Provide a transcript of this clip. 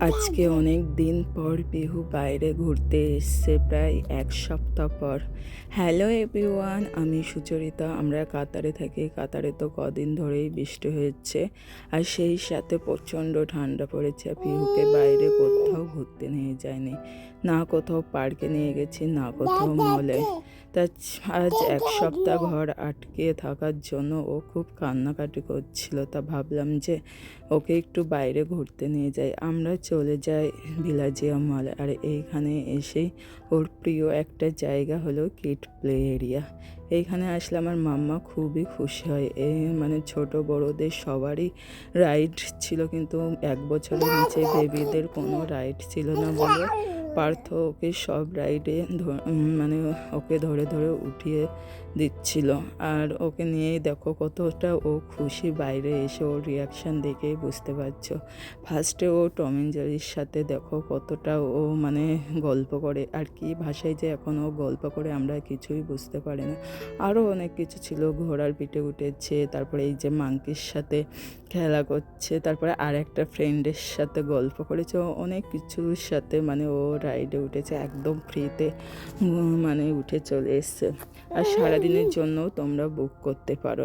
আজকে অনেক দিন পর পিহু বাইরে ঘুরতে এসছে, প্রায় এক সপ্তাহ পর। হ্যালো এভরিওয়ান, আমি সুচরিতা। আমরা কাতারে থাকি। কাতারে তো কদিন ধরেই বৃষ্টি হচ্ছে, আর সেই সাথে প্রচণ্ড ঠান্ডা পড়েছে। পিহুকে বাইরে কোথাও ঘুরতে নিয়ে যায়নি, না কোথাও পার্কে নিয়ে গেছি, না কোথাও মলে। তা আজ এক সপ্তাহ ঘর আটকে থাকার জন্য ও খুব কান্নাকাটি করছিল। তা ভাবলাম যে ওকে একটু বাইরে ঘুরতে নিয়ে যাই। আমরা চলে যাই ভিলাজিয়া মল, আর এইখানে এসেই ওর প্রিয় একটা জায়গা হলো কিড প্লে এরিয়া। এইখানে আসলে আমার মাম্মা খুবই খুশি হয়। মানে ছোট বড়দের সবারই রাইড ছিল, কিন্তু 1 বছরের নিচে বেবিদের কোনো রাইড ছিল না বলে পার্থ ওকে সব রাইডে মানে ওকে ধরে ধরে উঠিয়ে দিচ্ছিল। আর ওকে নিয়েই দেখো কতটা ও খুশি। বাইরে এসে ওর রিয়াকশান দেখেই বুঝতে পারছো। ফার্স্টে ও টম অ্যান্ড জেরির সাথে দেখো কতটা ও মানে গল্প করে, আর কি ভাষায় যে এখন ও গল্প করে আমরা কিছুই বুঝতে পারি না। আরও অনেক কিছু ছিল, ঘোড়ার পিঠে উঠেছে, তারপরে এই যে মাংকির সাথে খেলা করছে, তারপরে আর একটা ফ্রেন্ডের সাথে গল্প করেছে। ও অনেক কিছুর সাথে মানে ও রাইডে উঠেছে, একদম ফ্রিতে মানে উঠে চলে এসছে। আর সারাদিনের জন্য তোমরা বুক করতে পারো।